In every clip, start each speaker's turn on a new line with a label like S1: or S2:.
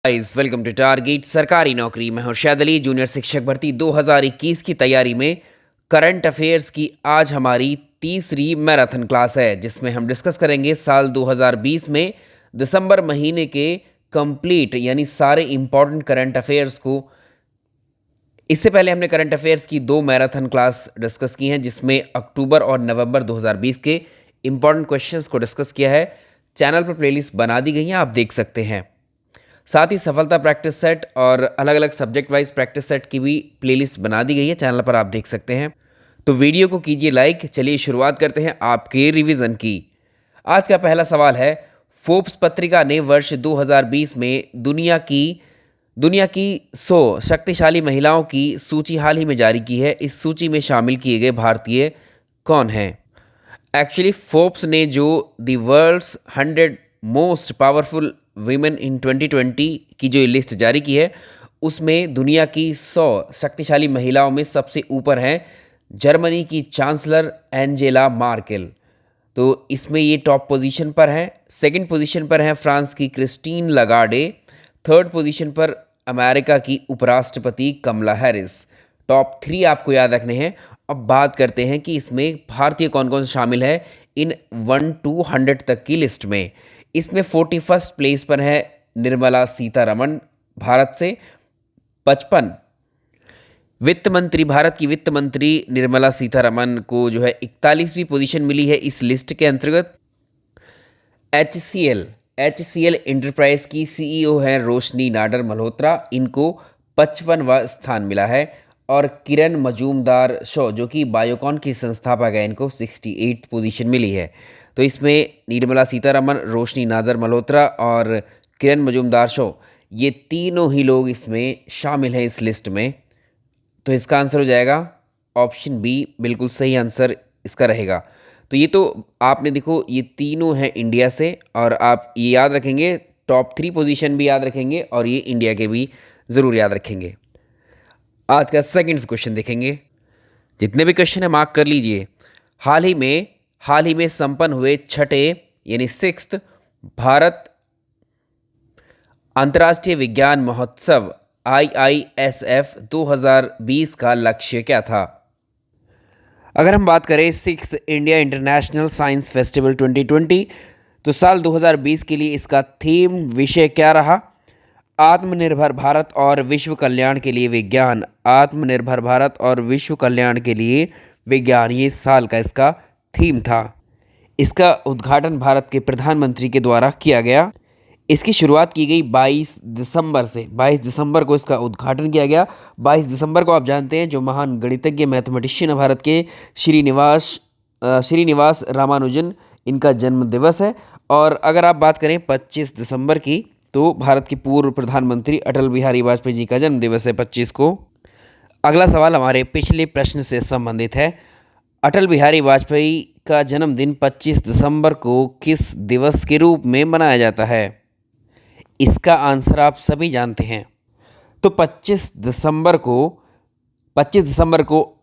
S1: Guys welcome to target सरकारी नौकरी। मैं हूं शायद अली। जूनियर शिक्षक भर्ती 2021 की तैयारी में करंट अफेयर्स की आज हमारी तीसरी मैराथन क्लास है, जिसमें हम डिस्कस करेंगे साल 2020 में दिसंबर महीने के कंप्लीट यानी सारे इंपॉर्टेंट करंट अफेयर्स को। इससे पहले हमने करंट अफेयर्स की दो मैराथन क्लास डिस्कस की हैं, जिसमें अक्टूबर और नवंबर 2020 के इंपॉर्टेंट क्वेश्चंस को डिस्कस किया है। चैनल पर प्लेलिस्ट बना दी गई है, आप देख सकते हैं। साथ ही सफलता प्रैक्टिस सेट और अलग अलग सब्जेक्ट वाइज प्रैक्टिस सेट की भी प्लेलिस्ट बना दी गई है, चैनल पर आप देख सकते हैं। तो वीडियो को कीजिए लाइक। चलिए शुरुआत करते हैं आपके रिवीजन की। आज का पहला सवाल है, फोर्ब्स पत्रिका ने वर्ष 2020 में दुनिया की 100 शक्तिशाली महिलाओं की सूची हाल ही में जारी की है। इस सूची में शामिल किए गए भारतीय कौन हैं? एक्चुअली फोर्ब्स ने जो the world's 100 most powerful women in 2020 की जो लिस्ट जारी की है, उसमें दुनिया की 100 शक्तिशाली महिलाओं में सबसे ऊपर हैं जर्मनी की चांसलर एंजेला मार्केल। तो इसमें ये टॉप पोजीशन पर हैं। सेकंड पोजीशन पर हैं फ्रांस की क्रिस्टीन लगार्डे। थर्ड पोजीशन पर अमेरिका की उपराष्ट्रपति कमला हैरिस। टॉप 3 आपको याद रखने हैं। अब बात करते हैं कि इसमें भारतीय कौन कौन शामिल है इन 1 to 100 तक की लिस्ट में। इसमें 41st प्लेस पर है निर्मला सीतारमण भारत से। 55 भारत की वित्त मंत्री निर्मला सीतारमण को जो है 41वीं पोजीशन मिली है इस लिस्ट के अंतर्गत। HCL इंटरप्राइज की सीईओ हैं रोशनी नाडर मल्होत्रा, इनको 55वां स्थान मिला है। और किरण मजूमदार शो जो कि बायोकॉन की संस्थापक है, इनको 68 पोजीशन मिली है। तो इसमें निर्मला सीतारमण, रोशनी नादर मल्होत्रा और किरण मजूमदार शो, ये तीनों ही लोग इसमें शामिल हैं इस लिस्ट में। तो इसका आंसर हो जाएगा ऑप्शन बी, बिल्कुल सही आंसर इसका रहेगा। तो ये तो आपने देखो, ये तीनों हैं इंडिया से, और आप ये याद रखेंगे, टॉप 3 पोजीशन भी याद रखेंगे और ये इंडिया के भी ज़रूर याद रखेंगे। आज का सेकंड क्वेश्चन देखेंगे। जितने भी क्वेश्चन है मार्क कर लीजिए। हाल ही में संपन्न हुए छठे यानी 6th भारत अंतर्राष्ट्रीय विज्ञान महोत्सव IISF 2020 का लक्ष्य क्या था? अगर हम बात करें 6th India international science festival 2020, तो साल 2020 के लिए इसका थीम विषय क्या रहा? आत्मनिर्भर भारत और विश्व कल्याण के लिए विज्ञान। आत्मनिर्भर भारत और विश्व कल्याण के लिए विज्ञान, ये साल का इसका थीम था। इसका उद्घाटन भारत के प्रधानमंत्री के द्वारा किया गया। इसकी शुरुआत की गई 22 दिसंबर से। 22 दिसंबर को इसका उद्घाटन किया गया। 22 दिसंबर को आप जानते हैं जो महान गणितज्ञ मैथमेटिशियन भारत के श्रीनिवास रामानुजन, इनका जन्म दिवस है। और अगर आप बात करें 25 दिसंबर की, तो भारत के पूर्व प्रधानमंत्री अटल बिहारी वाजपेयी जी का जन्म दिवस है 25 को। अगला सवाल हमारे पिछले प्रश्न से संबंधित है। अटल बिहारी वाजपेयी का जन्मदिन 25 दिसंबर को किस दिवस के रूप में मनाया जाता है? इसका आंसर आप सभी जानते हैं। तो 25 दिसंबर को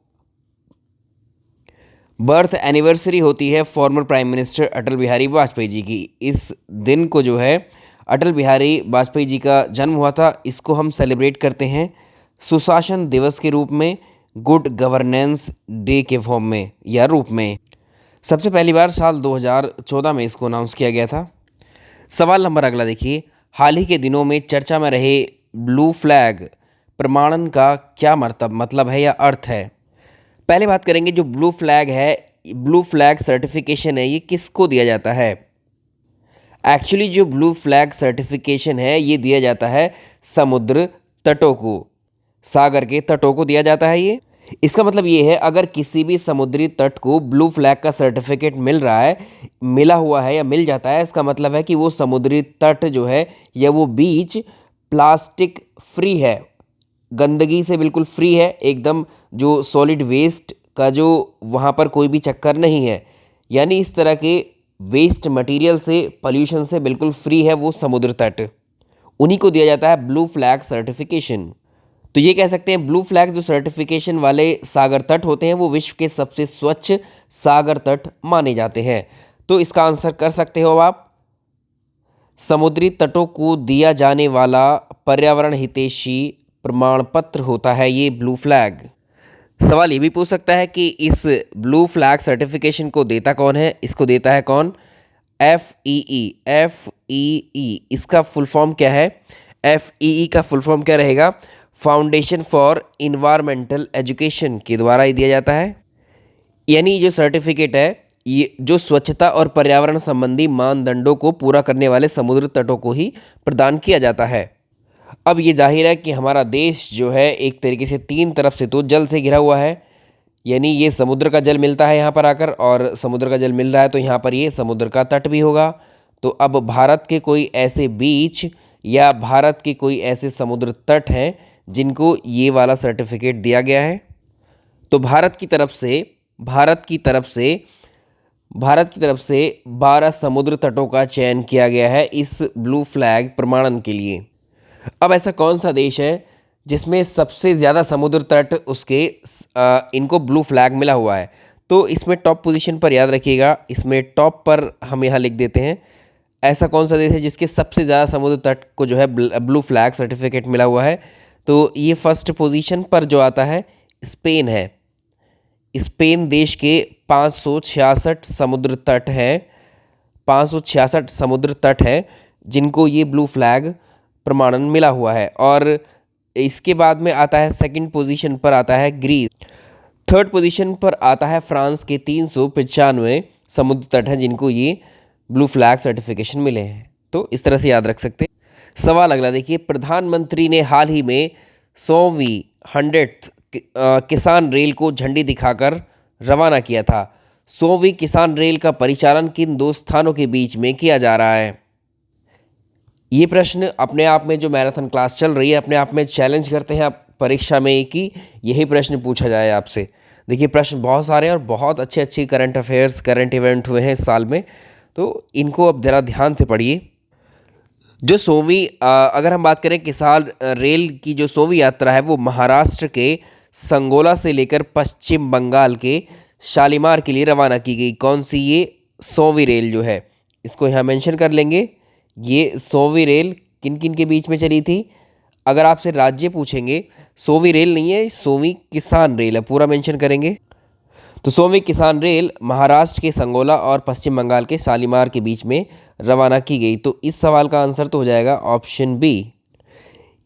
S1: बर्थ एनिवर्सरी होती है former prime minister Atal Bihari Vajpayee ji की। इस दिन को जो है अटल बिहारी वाजपेयी जी का जन्म हुआ था, इसको हम सेलिब्रेट करते हैं सुशासन दिवस के रूप में, गुड गवर्नेंस डे के फॉर्म में या रूप में। सबसे पहली बार साल 2014 में इसको अनाउंस किया गया था। सवाल नंबर अगला देखिए। हाल ही के दिनों में चर्चा में रहे ब्लू फ्लैग प्रमाणन का क्या मतलब है या अर्थ है? पहले बात करेंगे, जो ब्लू फ्लैग सर्टिफिकेशन है, ये किसको दिया जाता है? एक्चुअली जो ब्लू फ्लैग सर्टिफिकेशन है, ये दिया जाता है समुद्र तटों को, सागर के तटों को दिया जाता है ये। इसका मतलब ये है, अगर किसी भी समुद्री तट को ब्लू फ्लैग का सर्टिफिकेट मिला हुआ है या मिल जाता है, इसका मतलब है कि वो समुद्री तट जो है या वो बीच प्लास्टिक फ्री है, गंदगी से बिल्कुल फ्री है, एकदम जो सॉलिड वेस्ट का जो वहाँ पर कोई भी चक्कर नहीं है, यानी इस तरह के वेस्ट मटेरियल से, पॉल्यूशन से बिल्कुल फ्री है वो समुद्र तट। उन्हीं को दिया जाता है ब्लू फ्लैग सर्टिफिकेशन। तो ये कह सकते हैं ब्लू फ्लैग जो सर्टिफिकेशन वाले सागर तट होते हैं, वो विश्व के सबसे स्वच्छ सागर तट माने जाते हैं। तो इसका आंसर कर सकते हो आप। समुद्री तटों को दिया जाने वाला पर्यावरण हितैषी प्रमाण पत्र होता है ये ब्लू फ्लैग? सवाल ये भी पूछ सकता है कि इस ब्लू फ्लैग सर्टिफिकेशन को देता कौन है? इसको देता है कौन? FEE इसका फुल फॉर्म क्या है? FEE का फुल फॉर्म क्या रहेगा? फाउंडेशन फॉर इन्वायरमेंटल एजुकेशन के द्वारा ही दिया जाता है। यानी जो सर्टिफिकेट है ये जो स्वच्छता और पर्यावरण संबंधी मानदंडों को पूरा करने वाले समुद्र तटों को ही प्रदान किया जाता है। अब ये जाहिर है कि हमारा देश जो है एक तरीके से तीन तरफ से तो जल से घिरा हुआ है, यानी ये समुद्र का जल मिलता है यहाँ पर आकर, और समुद्र का जल मिल रहा है तो यहाँ पर ये समुद्र का तट भी होगा। तो अब भारत के कोई ऐसे बीच या भारत के कोई ऐसे समुद्र तट हैं जिनको ये वाला सर्टिफिकेट दिया गया है, तो भारत की तरफ से 12 समुद्र तटों का चयन किया गया है इस ब्लू फ्लैग प्रमाणन के लिए। अब ऐसा कौन सा देश है जिसमें सबसे ज़्यादा समुद्र तट उसके इनको ब्लू फ्लैग मिला हुआ है? तो इसमें टॉप पोजीशन पर याद रखिएगा, इसमें टॉप पर हम यहाँ लिख देते हैं, ऐसा कौन सा देश है जिसके सबसे ज़्यादा समुद्र तट को जो है ब्लू फ्लैग सर्टिफिकेट मिला हुआ है? तो ये फर्स्ट पोजीशन पर जो आता है स्पेन है। स्पेन देश के 566 समुद्र तट हैं, 566 समुद्र तट हैं जिनको ये ब्लू फ्लैग प्रमाणन मिला हुआ है। और इसके बाद में आता है सेकंड पोजीशन पर आता है ग्रीस, थर्ड पोजीशन पर आता है फ्रांस के 395 समुद्र तट हैं जिनको ये ब्लू फ्लैग सर्टिफिकेशन मिले हैं। तो इस तरह से याद रख सकते हैं। सवाल अगला देखिए, प्रधानमंत्री ने हाल ही में 100वीं 100th किसान रेल को झंडी दिखाकर रवाना किया था। 100वीं किसान रेल का परिचालन किन दो स्थानों के बीच में किया जा रहा है? ये प्रश्न अपने आप में जो मैराथन क्लास चल रही है अपने आप में चैलेंज करते हैं आप परीक्षा में कि यही प्रश्न पूछा जाए आपसे। देखिए प्रश्न बहुत सारे हैं और बहुत अच्छे अच्छे करंट अफेयर्स करंट इवेंट हुए हैं इस साल में, तो इनको अब ज़रा ध्यान से पढ़िए। जो 100वीं अगर हम बात करें किसान रेल की जो 100वीं यात्रा है वो महाराष्ट्र के संगोला से लेकर पश्चिम बंगाल के शालीमार के लिए रवाना की गई। कौन सी ये 100वीं रेल जो है इसको यहाँ मेंशन कर लेंगे। ये 100वीं रेल किन किन के बीच में चली थी? अगर आपसे राज्य पूछेंगे 100वीं रेल नहीं है, 100वीं किसान रेल है, पूरा मेंशन करेंगे। तो 100वीं किसान रेल महाराष्ट्र के संगोला और पश्चिम बंगाल के शालीमार के बीच में रवाना की गई। तो इस सवाल का आंसर तो हो जाएगा ऑप्शन बी।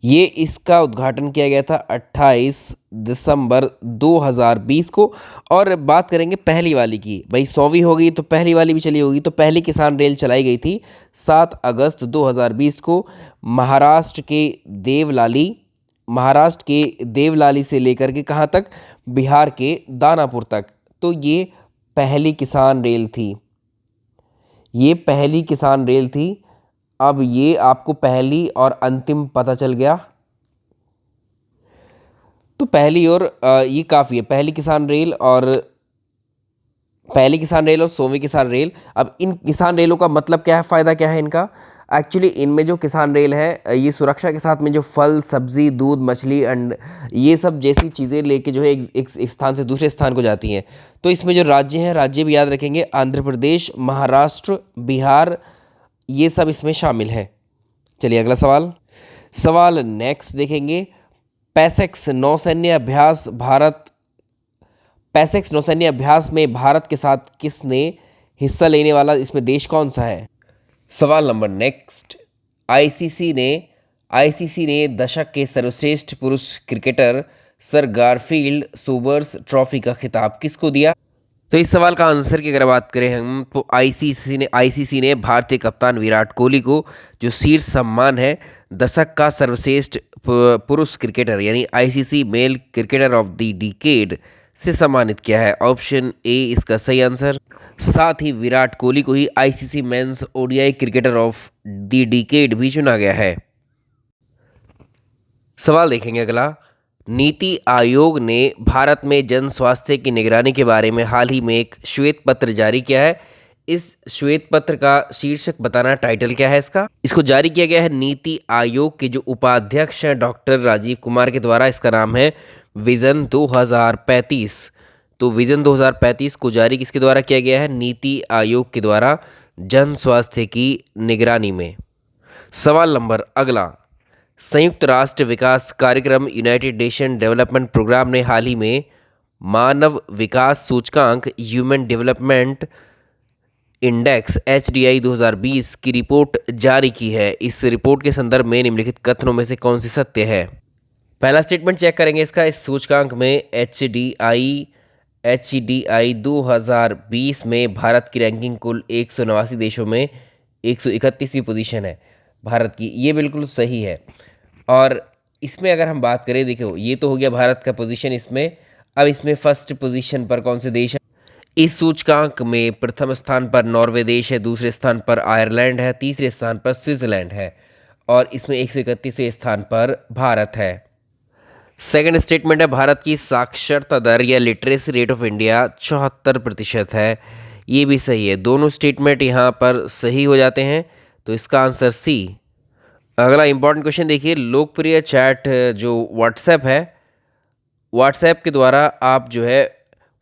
S1: ये इसका उद्घाटन किया गया था 28 दिसंबर 2020 को। और बात करेंगे पहली वाली की, भाई 100वीं हो गई तो पहली वाली भी चली होगी। तो पहली किसान रेल चलाई गई थी 7 अगस्त 2020 को महाराष्ट्र के देवलाली से लेकर के कहाँ तक? बिहार के दानापुर तक। तो ये पहली किसान रेल थी, ये पहली किसान रेल थी। अब ये आपको पहली और अंतिम पता चल गया, तो पहली और ये काफ़ी है, पहली किसान रेल और 100वीं किसान रेल। अब इन किसान रेलों का मतलब क्या है, फ़ायदा क्या है इनका? एक्चुअली इनमें जो किसान रेल है ये सुरक्षा के साथ में जो फल सब्ज़ी दूध मछली एंड ये सब जैसी चीज़ें लेके जो है एक स्थान से दूसरे स्थान को जाती हैं। तो इसमें जो राज्य हैं, राज्य भी याद रखेंगे, आंध्र प्रदेश, महाराष्ट्र, बिहार, ये सब इसमें शामिल है। चलिए अगला सवाल नेक्स्ट देखेंगे। पैसेक्स नौसैन्य अभ्यास में भारत के साथ किसने हिस्सा लेने वाला इसमें देश कौन सा है? सवाल नंबर नेक्स्ट। आईसीसी ने दशक के सर्वश्रेष्ठ पुरुष cricketer sir Garfield Sobers trophy का खिताब किसको दिया? तो इस सवाल का आंसर की अगर बात करें हम तो आईसीसी ने भारतीय कप्तान विराट कोहली को जो शीर्ष सम्मान है दशक का सर्वश्रेष्ठ पुरुष क्रिकेटर यानी ICC male cricketer of the decade से सम्मानित किया है। ऑप्शन ए इसका सही आंसर। साथ ही विराट कोहली को ही ICC men's ODI cricketer of the decade भी चुना गया है। सवाल देखेंगे अगला। नीति आयोग ने भारत में जन स्वास्थ्य की निगरानी के बारे में हाल ही में एक श्वेत पत्र जारी किया है। इस श्वेत पत्र का शीर्षक बताना, टाइटल क्या है इसका? इसको जारी किया गया है नीति आयोग के जो उपाध्यक्ष हैं डॉक्टर राजीव कुमार के द्वारा। इसका नाम है विजन 2035। तो विजन 2035 को जारी किसके द्वारा किया गया है? नीति आयोग के द्वारा जन स्वास्थ्य की निगरानी में। सवाल नंबर अगला। संयुक्त राष्ट्र विकास कार्यक्रम यूनाइटेड नेशन डेवलपमेंट प्रोग्राम ने हाल ही में मानव विकास सूचकांक ह्यूमन डेवलपमेंट इंडेक्स HDI 2020 की रिपोर्ट जारी की है। इस रिपोर्ट के संदर्भ में निम्नलिखित कथनों में से कौन सी सत्य है? पहला स्टेटमेंट चेक करेंगे इसका। इस सूचकांक में HDI 2020 में भारत की रैंकिंग कुल 189 देशों में 131वीं पोजीशन है भारत की। ये बिल्कुल सही है। और इसमें अगर हम बात करें, देखो ये तो हो गया भारत का पोजीशन इसमें। अब इसमें फर्स्ट पोजीशन पर कौन से देश है? इस सूचकांक में प्रथम स्थान पर नॉर्वे देश है, दूसरे स्थान पर आयरलैंड है, तीसरे स्थान पर स्विट्जरलैंड है और इसमें 131वें स्थान पर भारत है। सेकंड स्टेटमेंट है, भारत की साक्षरता दर या लिटरेसी रेट ऑफ इंडिया 74% है। ये भी सही है। दोनों स्टेटमेंट यहाँ पर सही हो जाते हैं, तो इसका आंसर सी। अगला इंपॉर्टेंट क्वेश्चन देखिए, लोकप्रिय चैट जो व्हाट्सएप है, व्हाट्सएप के द्वारा आप जो है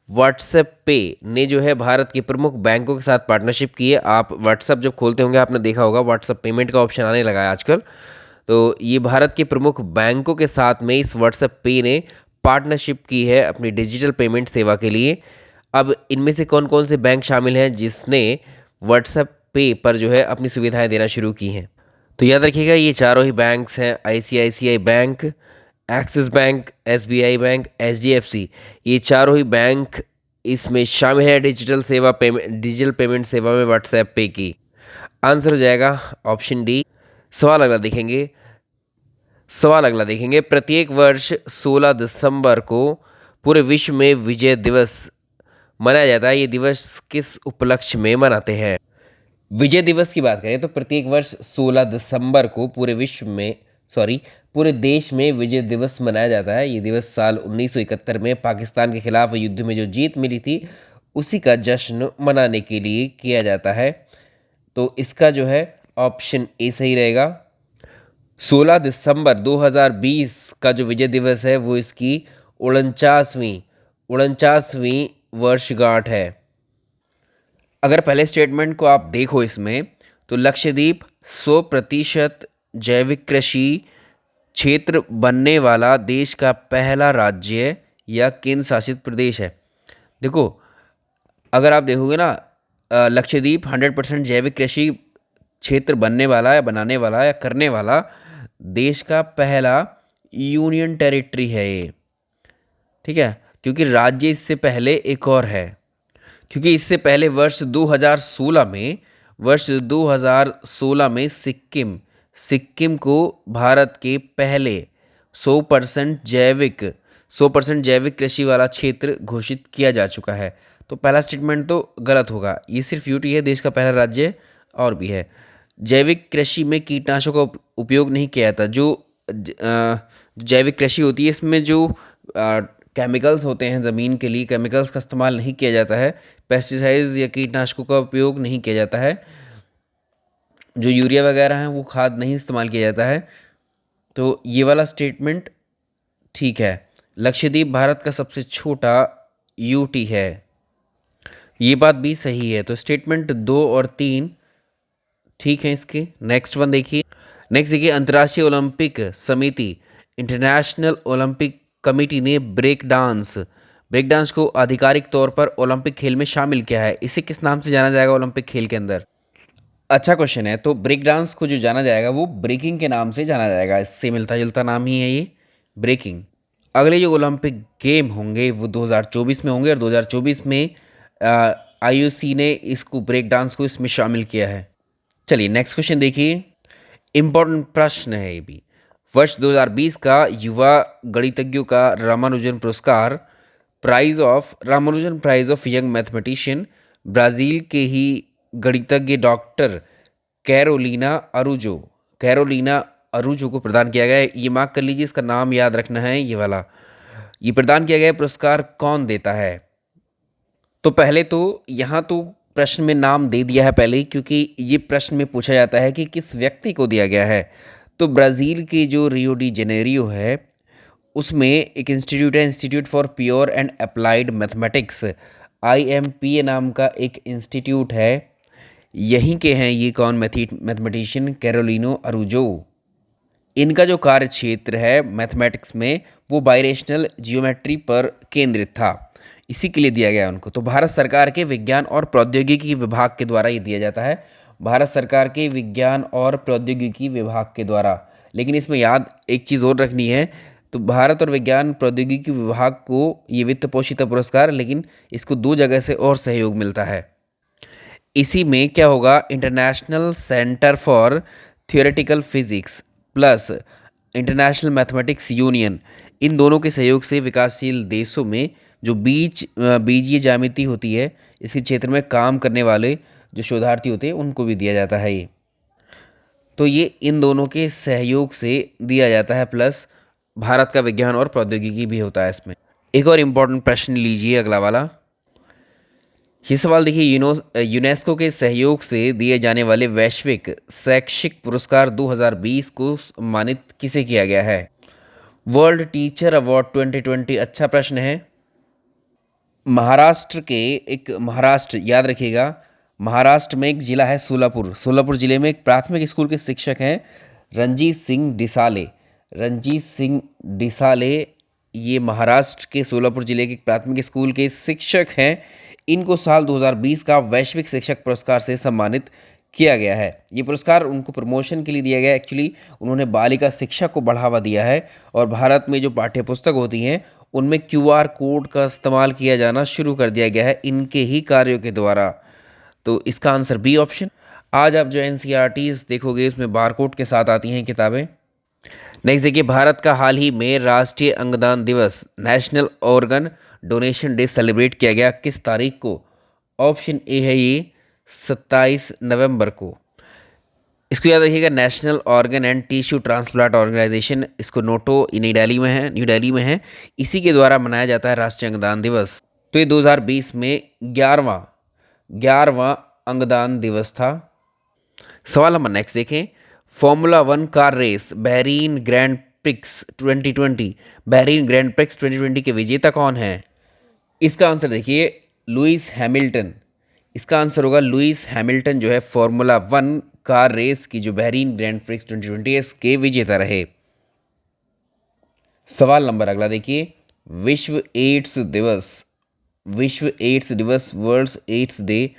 S1: व्हाट्सएप पे ने जो है भारत के प्रमुख बैंकों के साथ पार्टनरशिप की है। आप व्हाट्सएप जब खोलते होंगे आपने देखा होगा व्हाट्सएप पेमेंट का ऑप्शन आने लगा है आजकल। तो ये भारत के प्रमुख बैंकों के साथ में इस व्हाट्सएप पे ने पार्टनरशिप की है अपनी डिजिटल पेमेंट सेवा के लिए। अब इनमें से कौन कौन से बैंक शामिल हैं जिसने व्हाट्सएप पे पर जो है अपनी सुविधाएं देना शुरू की हैं? तो याद रखिएगा ये चारों ही बैंक्स हैं, ICICI bank, axis bank, SBI bank, HDFC। ये चारों ही बैंक इसमें शामिल है डिजिटल पेमेंट सेवा में व्हाट्सएप पे की। आंसर हो जाएगा ऑप्शन डी। सवाल अगला देखेंगे, प्रत्येक वर्ष 16 दिसंबर को पूरे विश्व में विजय दिवस मनाया जाता है। ये दिवस किस उपलक्ष्य में मनाते हैं? विजय दिवस की बात करें तो प्रत्येक वर्ष 16 दिसंबर को पूरे देश में विजय दिवस मनाया जाता है। ये दिवस साल 1971 में पाकिस्तान के खिलाफ युद्ध में जो जीत मिली थी उसी का जश्न मनाने के लिए किया जाता है। तो इसका जो है ऑप्शन ए सही रहेगा। 16 दिसंबर 2020 का जो विजय दिवस है वो इसकी 49वीं वर्षगांठ है। अगर पहले स्टेटमेंट को आप देखो इसमें, तो लक्षद्वीप 100% जैविक कृषि क्षेत्र बनने वाला देश का पहला राज्य या केंद्र शासित प्रदेश है। देखो अगर आप देखोगे ना, लक्षद्वीप 100% जैविक कृषि क्षेत्र बनने वाला या बनाने वाला या करने वाला देश का पहला यूनियन टेरिटरी है ये, ठीक है। क्योंकि राज्य इससे पहले एक और है, क्योंकि इससे पहले वर्ष 2016 में सिक्किम को भारत के पहले 100% जैविक कृषि वाला क्षेत्र घोषित किया जा चुका है। तो पहला स्टेटमेंट तो गलत होगा। ये सिर्फ यूटी है, देश का पहला राज्य और भी है। जैविक कृषि में कीटनाशकों का उपयोग नहीं किया जाता। जो जैविक कृषि होती है इसमें जो केमिकल्स होते हैं ज़मीन के लिए, केमिकल्स का इस्तेमाल नहीं किया जाता है। पेस्टिसाइड्स या कीटनाशकों का उपयोग नहीं किया जाता है। जो यूरिया वगैरह हैं वो खाद नहीं इस्तेमाल किया जाता है। तो ये वाला स्टेटमेंट ठीक है। लक्षद्वीप भारत का सबसे छोटा यूटी है, ये बात भी सही है। तो स्टेटमेंट 2 और 3 ठीक है इसके। नेक्स्ट देखिए, अंतर्राष्ट्रीय ओलंपिक समिति इंटरनेशनल ओलंपिक कमेटी ने ब्रेक डांस को आधिकारिक तौर पर ओलंपिक खेल में शामिल किया है। इसे किस नाम से जाना जाएगा ओलंपिक खेल के अंदर? अच्छा क्वेश्चन है। तो ब्रेक डांस को जो जाना जाएगा वो ब्रेकिंग के नाम से जाना जाएगा। इससे मिलता जुलता नाम ही है ये, ब्रेकिंग। अगले जो ओलंपिक गेम होंगे वो 2024 में होंगे और 2024 में IOC ने इसको ब्रेक डांस को इसमें शामिल किया है। चलिए नेक्स्ट क्वेश्चन देखिए, इंपॉर्टेंट प्रश्न है ये भी। वर्ष 2020 का युवा गणितज्ञों का Ramanujan prize of young mathematician Brazil के ही गणितज्ञ डॉक्टर कैरोलिना अरूजो को प्रदान किया गया है। ये मार्क कर लीजिए, इसका नाम याद रखना है ये वाला। ये प्रदान किया गया पुरस्कार कौन देता है? तो पहले तो यहाँ तो प्रश्न में नाम दे दिया है पहले ही, क्योंकि ये प्रश्न में पूछा जाता है कि किस व्यक्ति को दिया गया है। तो ब्राज़ील के जो रियो डी जेनेरियो है उसमें एक इंस्टीट्यूट है, institute for pure and applied mathematics, IMPA नाम का एक इंस्टीट्यूट है। यहीं के हैं ये कौन मैथमेटिशियन कैरोलिनो अरूजो। इनका जो कार्य क्षेत्र है मैथमेटिक्स में वो बायरेशनल जियोमेट्री पर केंद्रित था, इसी के लिए दिया गया उनको। तो भारत सरकार के विज्ञान और प्रौद्योगिकी विभाग के द्वारा ये दिया जाता है, भारत सरकार के विज्ञान और प्रौद्योगिकी विभाग के द्वारा। लेकिन इसमें याद एक चीज़ और रखनी है, तो भारत और विज्ञान प्रौद्योगिकी विभाग को ये वित्त पोषित पुरस्कार, लेकिन इसको दो जगह से और सहयोग मिलता है। इसी में क्या होगा, International Centre for Theoretical Physics plus International Mathematics Union, इन दोनों के सहयोग से विकासशील देशों में जो बीजीय ज्यामिति होती है, इसी क्षेत्र में काम करने वाले जो शोधार्थी होते हैं उनको भी दिया जाता है ये। तो ये इन दोनों के सहयोग से दिया जाता है, प्लस भारत का विज्ञान और प्रौद्योगिकी भी होता है इसमें। एक और इम्पोर्टेंट प्रश्न लीजिए अगला वाला। ये सवाल देखिए, यूनेस्को के सहयोग से दिए जाने वाले वैश्विक शैक्षिक पुरस्कार 2020 को सम्मानित किसे किया गया है? World teacher award 2020। अच्छा प्रश्न है। महाराष्ट्र याद रखिएगा, महाराष्ट्र में एक ज़िला है सोलापुर ज़िले में एक प्राथमिक स्कूल के शिक्षक हैं रणजीत सिंह डिसाले। ये महाराष्ट्र के सोलापुर ज़िले के प्राथमिक स्कूल के शिक्षक हैं। इनको साल 2020 का वैश्विक शिक्षक पुरस्कार से सम्मानित किया गया है। ये पुरस्कार उनको प्रमोशन के लिए दिया गया है। एक्चुअली उन्होंने बालिका शिक्षा को बढ़ावा दिया है और भारत में जो पाठ्य पुस्तक होती हैं उनमें QR कोड का इस्तेमाल किया जाना शुरू कर दिया गया है इनके ही कार्यों के द्वारा। तो इसका आंसर बी ऑप्शन। आज आप जो NCERTs देखोगे उसमें बारकोड के साथ आती हैं किताबें। नेक्स्ट देखिए, भारत का हाल ही में राष्ट्रीय अंगदान दिवस national organ donation day celebrate किया गया किस तारीख को? ऑप्शन ए है ये 27 नवंबर को। इसको याद रखिएगा, national organ and tissue transplant organisation, इसको न्यू दिल्ली में है, इसी के द्वारा मनाया जाता है राष्ट्रीय अंगदान दिवस। तो ये 2020 में 11वां अंगदान दिवस था। सवाल नंबर नेक्स्ट देखें, formula 1 car race Bahrain grand prix 2020 के विजेता कौन है? इसका आंसर देखिए, लुइस हैमिल्टन। इसका आंसर होगा लुइस हैमिल्टन जो है फॉर्मूला 1 कार रेस की जो बहरीन ग्रैंड प्रिक्स 2020 के विजेता रहे। सवाल नंबर अगला देखिए, विश्व एड्स दिवस वर्ल्ड एड्स डे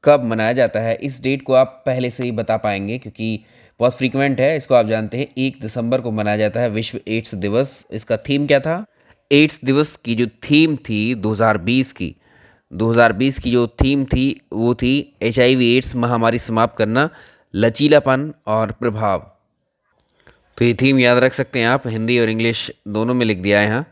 S1: कब मनाया जाता है? इस डेट को आप पहले से ही बता पाएंगे क्योंकि बहुत फ्रीक्वेंट है, इसको आप जानते हैं। 1 दिसंबर को मनाया जाता है विश्व एड्स दिवस। इसका थीम क्या था? एड्स दिवस की जो थीम थी 2020 की जो थीम थी वो थी HIV एड्स महामारी समाप्त करना, लचीलापन और प्रभाव। तो ये थीम याद रख सकते हैं आप, हिंदी और इंग्लिश दोनों में लिख दिया है यहाँ।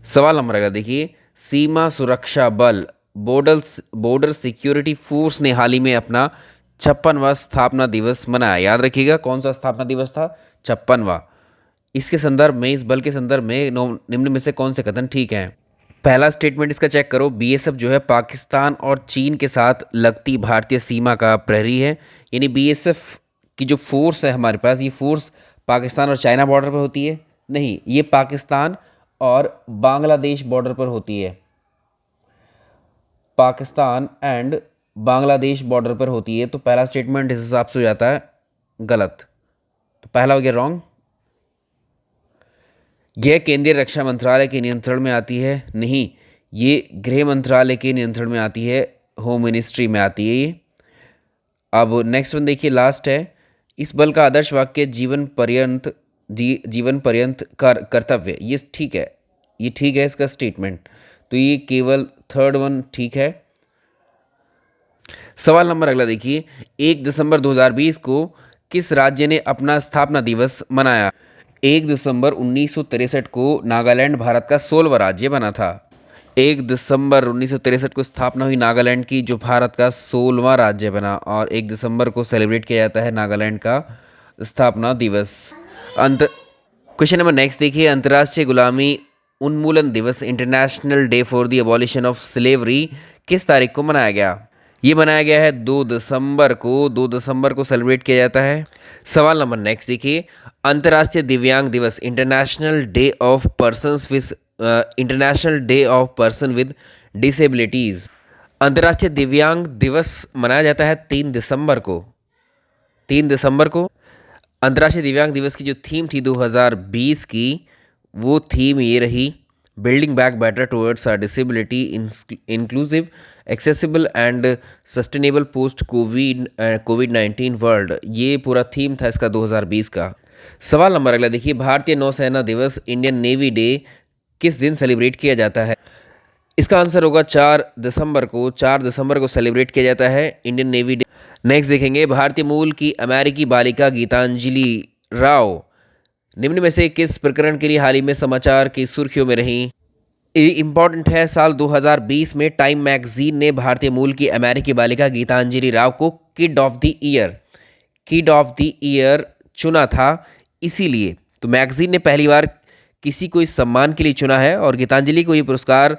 S1: सवाल नंबर अगला देखिए, सीमा सुरक्षा बल बॉर्डर सिक्योरिटी फोर्स ने हाल ही में अपना 56वां स्थापना दिवस मनाया। याद रखिएगा, कौन सा स्थापना दिवस था? 56वां। इसके संदर्भ में, इस बल के संदर्भ में निम्न में से कौन से कथन ठीक हैं? पहला स्टेटमेंट इसका चेक करो, BSF जो है पाकिस्तान और चीन के साथ लगती भारतीय सीमा का प्रहरी है। यानी BSF की जो फोर्स है हमारे पास, ये फोर्स पाकिस्तान और चाइना बॉर्डर पर होती है? नहीं, ये पाकिस्तान और बांग्लादेश बॉर्डर पर होती है। पाकिस्तान एंड बांग्लादेश बॉर्डर पर होती है। तो पहला स्टेटमेंट इस हिसाब से हो जाता है गलत। तो पहला हो गया रॉन्ग। यह केंद्रीय रक्षा मंत्रालय के नियंत्रण में आती है? नहीं, ये गृह मंत्रालय के नियंत्रण में आती है, होम मिनिस्ट्री में आती है ये। अब नेक्स्ट वन देखिए, लास्ट है, इस बल का आदर्श वाक्य जीवन पर्यंत कर्तव्य। ये ठीक है, इसका स्टेटमेंट। तो ये केवल थर्ड वन ठीक है। सवाल नंबर अगला देखिए, 1 दिसंबर 2020 को किस राज्य ने अपना स्थापना दिवस मनाया? 1 दिसंबर 1963 को नागालैंड भारत का 16वां राज्य बना था। 1 दिसंबर 1963 को स्थापना हुई नागालैंड की, जो भारत का 16वां राज्य बना, और 1 दिसंबर को सेलिब्रेट किया जाता है नागालैंड का स्थापना दिवस। क्वेश्चन नंबर नेक्स्ट देखिए, अंतर्राष्ट्रीय गुलामी उन्मूलन दिवस international day for the abolition of slavery किस तारीख को मनाया गया? ये मनाया गया है 2 दिसंबर को सेलिब्रेट किया जाता है। सवाल नंबर नेक्स्ट देखिए, अंतर्राष्ट्रीय दिव्यांग दिवस international day of person with disabilities. अंतर्राष्ट्रीय दिव्यांग दिवस मनाया जाता है 3 दिसंबर को। अंतर्राष्ट्रीय दिव्यांग दिवस की जो थीम थी 2020 की, वो थीम ये रही, building back better towards are disability inclusive accessible and sustainable post covid 19 world. ये पूरा थीम था इसका 2020 का। सवाल नंबर अगला देखिए, भारतीय नौसेना दिवस इंडियन नेवी डे किस दिन सेलिब्रेट किया जाता है? इसका आंसर होगा 4 दिसंबर को सेलिब्रेट किया जाता है इंडियन नेवी डे। नेक्स्ट देखेंगे, भारतीय मूल की अमेरिकी बालिका गीतांजलि राव निम्न में से किस प्रकरण के लिए हाल ही में समाचार की सुर्खियों में रही? ये इंपॉर्टेंट है। साल 2020 में टाइम मैगजीन ने भारतीय मूल की अमेरिकी बालिका गीतांजलि राव को किड ऑफ द ईयर चुना था। इसीलिए तो मैगजीन ने पहली बार किसी को इस सम्मान के लिए चुना है, और गीतांजलि को ये पुरस्कार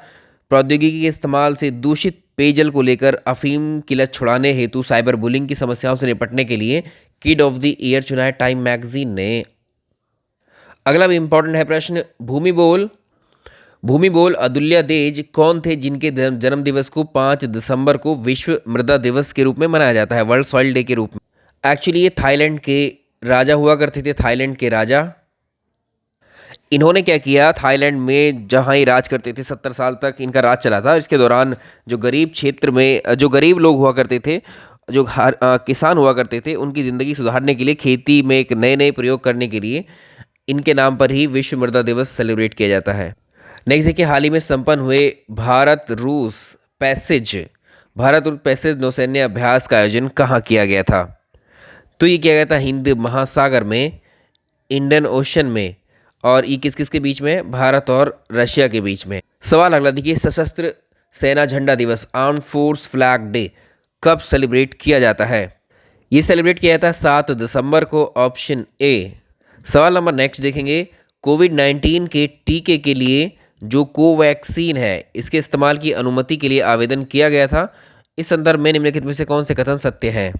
S1: प्रौद्योगिकी के इस्तेमाल से दूषित पेयजल को लेकर अफीम की लत छुड़ाने हेतु साइबर बुलिंग की समस्याओं से निपटने के लिए किड ऑफ द ईयर चुना है टाइम मैगजीन ने। अगला भी इंपॉर्टेंट है प्रश्न, भूमि बोल अदुल्या देज कौन थे जिनके जन्म दिवस को 5 दिसंबर को विश्व मृदा दिवस के रूप में मनाया जाता है, वर्ल्ड सॉइल डे के रूप में? एक्चुअली ये थाईलैंड के राजा हुआ करते थे, थाईलैंड के राजा। इन्होंने क्या किया, थाईलैंड में जहाँ ही राज करते थे 70 साल तक इनका राज चला था। इसके दौरान जो गरीब क्षेत्र में जो गरीब लोग हुआ करते थे, जो किसान हुआ करते थे, उनकी ज़िंदगी सुधारने के लिए, खेती में एक नए नए प्रयोग करने के लिए इनके नाम पर ही विश्व मृदा दिवस सेलिब्रेट किया जाता है। नेक्स्ट देखिए, हाल ही में संपन्न हुए भारत रूस पैसेज नौसैन्य अभ्यास का आयोजन कहाँ किया गया था? तो ये किया गया था हिंद महासागर में, इंडियन ओशन में, और ये किस किस के बीच में? भारत और रशिया के बीच में। सवाल अगला देखिए, सशस्त्र सेना झंडा दिवस आर्म फोर्स फ्लैग डे कब सेलिब्रेट किया जाता है? ये सेलिब्रेट किया जाता है 7 दिसंबर को, ऑप्शन ए। सवाल नंबर नेक्स्ट देखेंगे, कोविड-19 के टीके के लिए जो कोवैक्सीन है, इसके इस्तेमाल की अनुमति के लिए आवेदन किया गया था। इस संदर्भ में निम्नलिखित में से कौन से कथन सत्य हैं?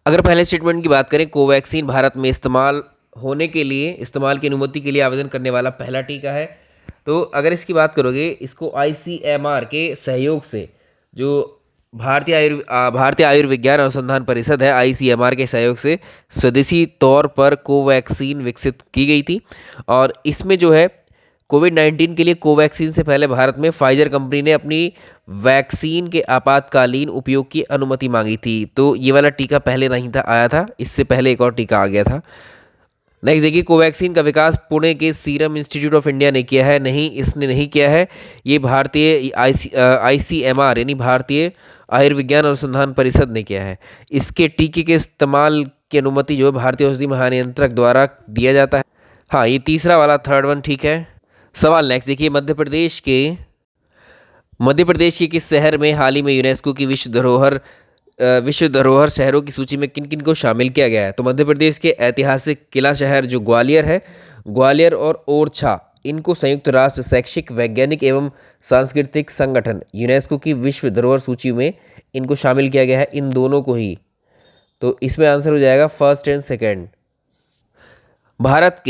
S1: अगर पहले स्टेटमेंट की बात करें, कोवैक्सीन भारत में इस्तेमाल की अनुमति के लिए आवेदन करने वाला पहला टीका है। तो अगर इसकी बात करोगे, इसको ICMR के सहयोग से, जो भारतीय आयुर्विज्ञान अनुसंधान परिषद है, ICMR के सहयोग से स्वदेशी तौर पर कोवैक्सीन विकसित की गई थी। और इसमें जो है कोविड-19 के लिए कोवैक्सीन से पहले भारत में फाइजर कंपनी ने अपनी वैक्सीन के आपातकालीन उपयोग की अनुमति मांगी थी। तो ये वाला टीका पहले नहीं था आया था, इससे पहले एक और टीका आ गया था। नेक्स्ट देखिए, कोवैक्सीन का विकास पुणे के सीरम इंस्टीट्यूट ऑफ इंडिया ने किया है। नहीं, इसने नहीं किया है, ये भारतीय ICMR यानी भारतीय आयुर्विज्ञान अनुसंधान परिषद ने किया है। इसके टीके के इस्तेमाल की अनुमति जो है भारतीय औषधि महानियंत्रक द्वारा दिया जाता है। हाँ, ये तीसरा वाला, थर्ड वन ठीक है। सवाल नेक्स्ट देखिए, मध्य प्रदेश के किस शहर में हाल ही में यूनेस्को की विश्व धरोहर शहरों की सूची में किन किन को शामिल किया गया है? तो मध्य प्रदेश के ऐतिहासिक किला शहर जो ग्वालियर है, ग्वालियर और ओरछा, इनको संयुक्त राष्ट्र शैक्षिक, वैज्ञानिक एवं सांस्कृतिक संगठन यूनेस्को की विश्व धरोहर सूची में इनको शामिल किया गया है, इन दोनों को ही। तो इसमें आंसर हो जाएगा फर्स्ट एंड सेकेंड। भारत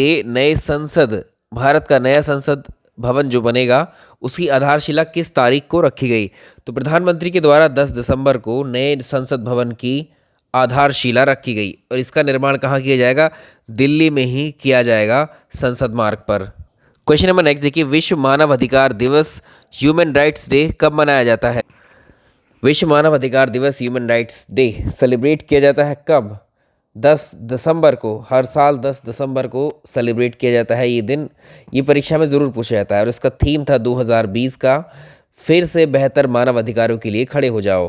S1: का नया संसद भवन जो बनेगा, उसकी आधारशिला किस तारीख को रखी गई? तो प्रधानमंत्री के द्वारा 10 दिसंबर को नए संसद भवन की आधारशिला रखी गई, और इसका निर्माण कहाँ किया जाएगा? दिल्ली में ही किया जाएगा, संसद मार्ग पर। क्वेश्चन नंबर नेक्स्ट देखिए, विश्व मानव अधिकार दिवस ह्यूमन राइट्स डे कब मनाया जाता है? विश्व मानव अधिकार दिवस ह्यूमन राइट्स डे सेलिब्रेट किया जाता है कब? 10 दिसंबर को। हर साल 10 दिसंबर को सेलिब्रेट किया जाता है ये दिन। ये परीक्षा में ज़रूर पूछा जाता है, और इसका थीम था 2020 का, फिर से बेहतर मानव अधिकारों के लिए खड़े हो जाओ।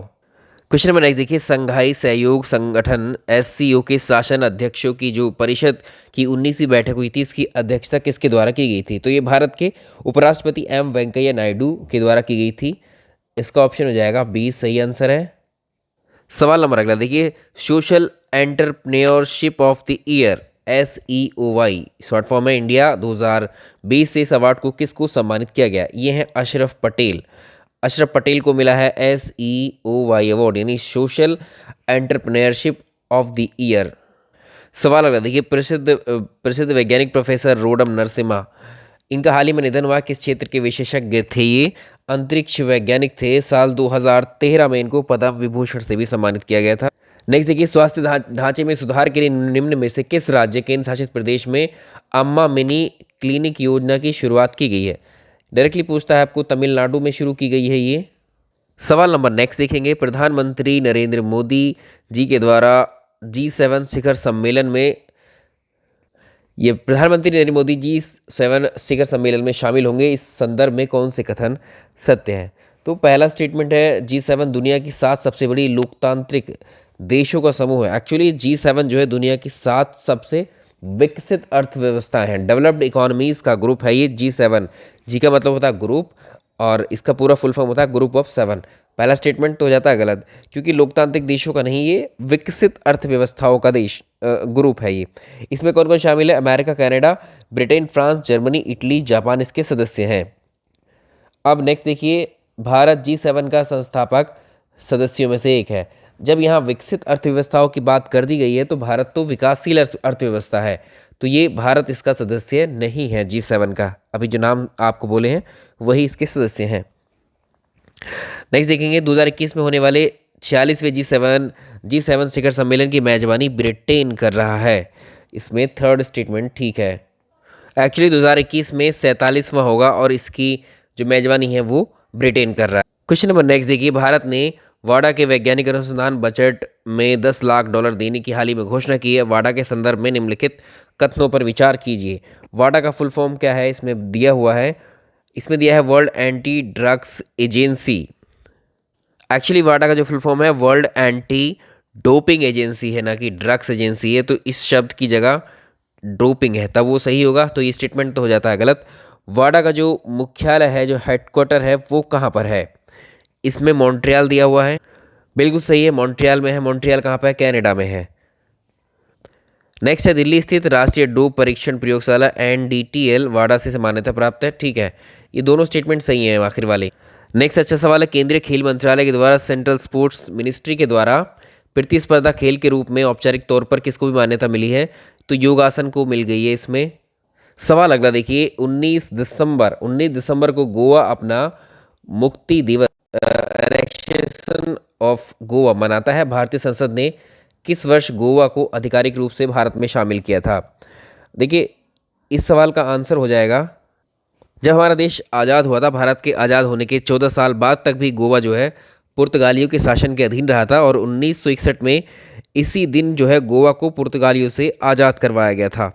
S1: क्वेश्चन नंबर नेक्स्ट देखिए, संघाई सहयोग संगठन SCO के शासन अध्यक्षों की जो परिषद की 19वीं बैठक हुई थी, इसकी अध्यक्षता किसके द्वारा की गई थी? तो ये भारत के उपराष्ट्रपति M वेंकैया नायडू के द्वारा की गई थी। इसका ऑप्शन हो जाएगा बी, सही आंसर है। सवाल नंबर अगला देखिए, social entrepreneurship of the year SEOY short form है, इंडिया 2020 से इस अवार्ड को किसको सम्मानित किया गया? ये है अशरफ पटेल को मिला है SEOY अवार्ड, यानी social entrepreneurship of the year. सवाल अगला देखिए, प्रसिद्ध वैज्ञानिक प्रोफेसर रोडम नरसिम्हा, इनका हाल ही में निधन हुआ। किस क्षेत्र के विशेषज्ञ थे ये? अंतरिक्ष वैज्ञानिक थे। साल 2013 में इनको पद्म विभूषण से भी सम्मानित किया गया था। नेक्स्ट देखिए, स्वास्थ्य ढांचे में सुधार के लिए निम्न में से किस राज्य केंद्र शासित प्रदेश में अम्मा मिनी क्लिनिक योजना की शुरुआत की गई है? डायरेक्टली पूछता है आपको, तमिलनाडु में शुरू की गई है ये। सवाल नंबर नेक्स्ट देखेंगे, प्रधानमंत्री नरेंद्र मोदी जी के द्वारा G7 शिखर सम्मेलन में, ये प्रधानमंत्री नरेंद्र मोदी जी 7 शिखर सम्मेलन में शामिल होंगे, इस संदर्भ में कौन से कथन सत्य है? तो पहला स्टेटमेंट है, G7 दुनिया की 7 सबसे बड़ी लोकतांत्रिक देशों का समूह है। एक्चुअली G7 जो है दुनिया की 7 सबसे विकसित अर्थव्यवस्था हैं, डेवलप्ड इकोनॉमीज का ग्रुप है ये G7। जी का मतलब होता है ग्रुप और इसका पूरा फुल फॉर्म होता है ग्रुप ऑफ 7। पहला स्टेटमेंट तो हो जाता है गलत, क्योंकि लोकतांत्रिक देशों का नहीं, ये विकसित अर्थव्यवस्थाओं का देश ग्रुप है ये। इसमें कौन कौन शामिल है? America, Canada, Britain, France, Germany, Italy, Japan इसके सदस्य हैं। अब नेक्स्ट देखिए, भारत G7 का संस्थापक सदस्यों में से एक है। जब यहाँ विकसित अर्थव्यवस्थाओं की बात कर दी गई है तो भारत तो विकासशील अर्थव्यवस्था है, तो ये भारत इसका सदस्य नहीं है G7 का। अभी जो नाम आपको बोले हैं वही इसके सदस्य हैं। नेक्स्ट देखेंगे, 2021 में होने वाले 46वें G7 शिखर सम्मेलन की मेजबानी ब्रिटेन कर रहा है। इसमें थर्ड स्टेटमेंट ठीक है। एक्चुअली 2021 में 47वां होगा और इसकी जो मेजबानी है वो ब्रिटेन कर रहा है। क्वेश्चन नंबर नेक्स्ट देखिए, भारत ने वाडा के वैज्ञानिक अनुसंधान बजट में $10 लाख देने की हाल ही में घोषणा की है। वाडा के संदर्भ में निम्नलिखित कथनों पर विचार कीजिए। वाडा का फुल फॉर्म क्या है? इसमें दिया हुआ है, इसमें दिया है World Anti Drugs Agency. Actually वाडा का जो फुल फॉर्म है वर्ल्ड एंटी डोपिंग एजेंसी है, ना कि ड्रग्स एजेंसी है, तो इस शब्द की जगह डोपिंग है तब वो सही होगा, तो ये स्टेटमेंट तो हो जाता है गलत। वाडा का जो मुख्यालय है, जो हेडक्वार्टर है, वो कहाँ पर है? इसमें मॉन्ट्रियल दिया हुआ है, बिल्कुल सही है, मॉन्ट्रियल में है। मॉन्ट्रियल कहाँ पर है? कनाडा में है। नेक्स्ट है, दिल्ली स्थित राष्ट्रीय डोप परीक्षण प्रयोगशाला NDTL वाडा से मान्यता प्राप्त है। ठीक है, ये दोनों स्टेटमेंट सही हैं आखिर वाले। नेक्स्ट अच्छा सवाल है, केंद्रीय खेल मंत्रालय के द्वारा सेंट्रल स्पोर्ट्स मिनिस्ट्री के द्वारा प्रतिस्पर्धा खेल के रूप में औपचारिक तौर पर किसको भी मान्यता मिली है? तो योगासन को मिल गई है इसमें। सवाल अगला देखिए, 19 दिसंबर को गोवा अपना मुक्ति दिवस एनेक्सेशन ऑफ गोवा मनाता है। भारतीय संसद ने किस वर्ष गोवा को आधिकारिक रूप से भारत में शामिल किया था? देखिए, इस सवाल का आंसर हो जाएगा, जब हमारा देश आज़ाद हुआ था। भारत के आज़ाद होने के 14 साल बाद तक भी गोवा जो है पुर्तगालियों के शासन के अधीन रहा था और 1961 में इसी दिन जो है गोवा को पुर्तगालियों से आज़ाद करवाया गया था।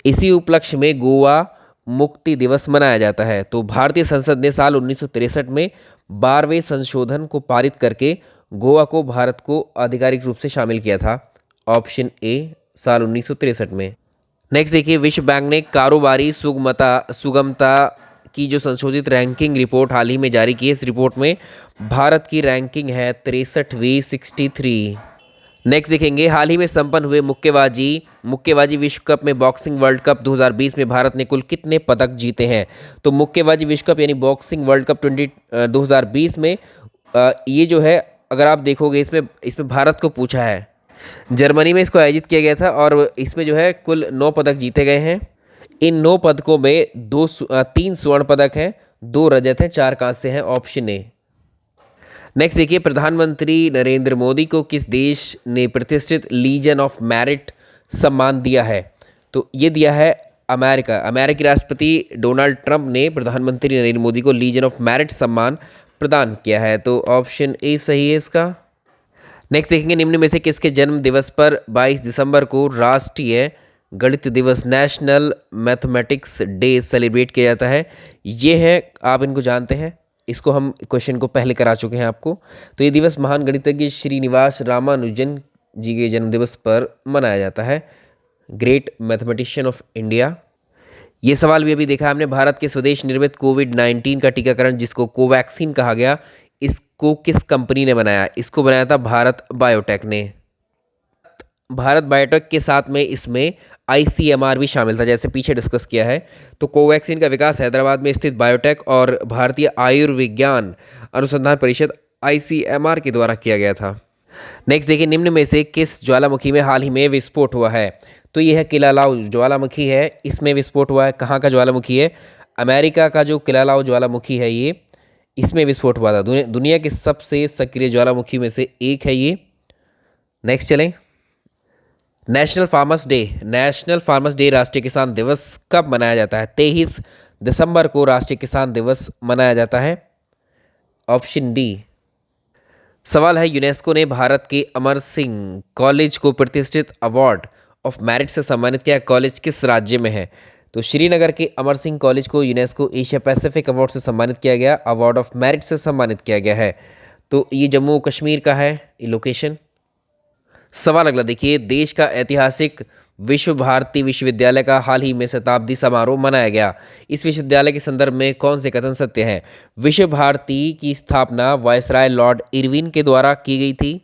S1: इसी उपलक्ष्य में गोवा मुक्ति दिवस मनाया जाता है। तो भारतीय संसद ने साल 1963 में 12वें संशोधन को पारित करके गोवा को भारत को आधिकारिक रूप से शामिल किया था। ऑप्शन ए, साल 1963 में। नेक्स्ट देखिए, विश्व बैंक ने कारोबारी सुगमता की जो संशोधित रैंकिंग रिपोर्ट हाल ही में जारी की है, इस रिपोर्ट में भारत की रैंकिंग है 63वीं 63। नेक्स्ट देखेंगे, हाल ही में संपन्न हुए मुक्केबाजी विश्व कप में बॉक्सिंग वर्ल्ड कप 2020 में भारत ने कुल कितने पदक जीते हैं? तो मुक्केबाजी विश्व कप यानी बॉक्सिंग वर्ल्ड कप 2020 में ये जो है, अगर आप देखोगे इसमें भारत को पूछा है। जर्मनी में इसको आयोजित किया गया था और इसमें जो है कुल 9 पदक जीते गए हैं। इन 9 पदकों में 3 स्वर्ण पदक हैं, 2 रजत हैं, 4 कांस्य हैं। Option A. नेक्स्ट देखिए, प्रधानमंत्री नरेंद्र मोदी को किस देश ने प्रतिष्ठित लीजन ऑफ मेरिट सम्मान दिया है? तो ये दिया है अमेरिका। अमेरिकी राष्ट्रपति डोनाल्ड ट्रंप ने प्रधानमंत्री नरेंद्र मोदी को लीजन ऑफ मेरिट सम्मान प्रदान किया है। तो ऑप्शन ए सही है इसका। नेक्स्ट देखेंगे, निम्न में से किसके जन्म दिवस पर 22 दिसंबर को राष्ट्रीय गणित दिवस नेशनल मैथमेटिक्स डे सेलिब्रेट किया जाता है? ये है, आप इनको जानते हैं, इसको हम क्वेश्चन को पहले करा चुके हैं आपको। तो ये दिवस महान गणितज्ञ श्रीनिवास रामानुजन जी के जन्म दिवस पर मनाया जाता है, ग्रेट मैथमेटिशियन ऑफ इंडिया। ये सवाल भी अभी देखा हमने, भारत के स्वदेश निर्मित कोविड-19 का टीकाकरण जिसको कोवैक्सीन कहा गया, इसको किस कंपनी ने बनाया? इसको बनाया था भारत बायोटेक ने। भारत बायोटेक के साथ में इसमें ICMR भी शामिल था, जैसे पीछे डिस्कस किया है। तो कोवैक्सीन का विकास हैदराबाद में स्थित बायोटेक और भारतीय आयुर्विज्ञान अनुसंधान परिषद ICMR के द्वारा किया गया था। नेक्स्ट देखिए, निम्न में से किस ज्वालामुखी में हाल ही में विस्फोट हुआ है? तो यह है किलालाउ ज्वालामुखी है, इसमें विस्फोट हुआ है। कहाँ का ज्वालामुखी है? अमेरिका का जो किलालाउ ज्वालामुखी है, ये इसमें विस्फोट हुआ था। दुनिया के सबसे सक्रिय ज्वालामुखी में से एक है ये। नेक्स्ट चलें। National farmers day. National farmers day, राष्ट्रीय किसान दिवस कब मनाया जाता है? 23 दिसंबर को राष्ट्रीय किसान दिवस मनाया जाता है। Option D. सवाल है, यूनेस्को ने भारत के अमर सिंह कॉलेज को प्रतिष्ठित अवार्ड ऑफ मेरिट से सम्मानित किया। कॉलेज किस राज्य में है? तो श्रीनगर के अमर सिंह कॉलेज को यूनेस्को एशिया पैसिफिक अवार्ड से सम्मानित किया गया, अवार्ड ऑफ मेरिट से सम्मानित किया गया है। तो ये जम्मू कश्मीर का है ये लोकेशन। सवाल अगला देखिए, देश का ऐतिहासिक विश्व भारती विश्वविद्यालय का हाल ही में शताब्दी समारोह मनाया गया। इस विश्वविद्यालय के संदर्भ में कौन से कथन सत्य हैं? विश्व भारती की स्थापना वायसराय लॉर्ड इरविन के द्वारा की गई थी।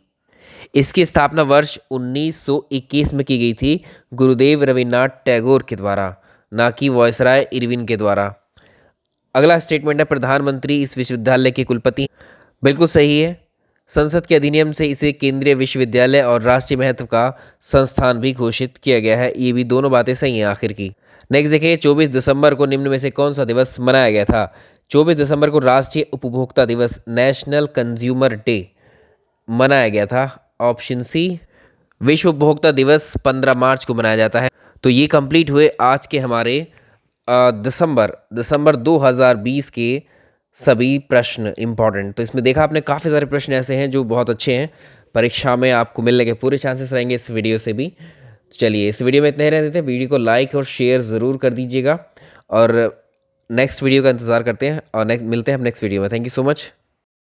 S1: इसकी स्थापना वर्ष 1921 में की गई थी गुरुदेव रविन्द्रनाथ टैगोर के द्वारा, ना कि वायसराय इरविन के द्वारा। अगला स्टेटमेंट है, प्रधानमंत्री इस विश्वविद्यालय के कुलपति। बिल्कुल सही है। संसद के अधिनियम से इसे केंद्रीय विश्वविद्यालय और राष्ट्रीय महत्व का संस्थान भी घोषित किया गया है। ये भी दोनों बातें सही हैं आखिर की। नेक्स्ट देखिए, 24 दिसंबर को निम्न में से कौन सा दिवस मनाया गया था? 24 दिसंबर को राष्ट्रीय उपभोक्ता दिवस, नेशनल कंज्यूमर डे मनाया गया था। Option C. विश्व उपभोक्ता दिवस 15 मार्च को मनाया जाता है। तो ये कंप्लीट हुए आज के हमारे दिसंबर 2020 के सभी प्रश्न इंपॉर्टेंट। तो इसमें देखा आपने काफ़ी सारे प्रश्न ऐसे हैं जो बहुत अच्छे हैं, परीक्षा में आपको मिलने के पूरे चांसेस रहेंगे इस वीडियो से भी। चलिए, इस वीडियो में इतने ही रहते थे। वीडियो को लाइक और शेयर ज़रूर कर दीजिएगा और नेक्स्ट वीडियो का इंतज़ार करते हैं और मिलते हैं नेक्स्ट वीडियो में। Thank you so much.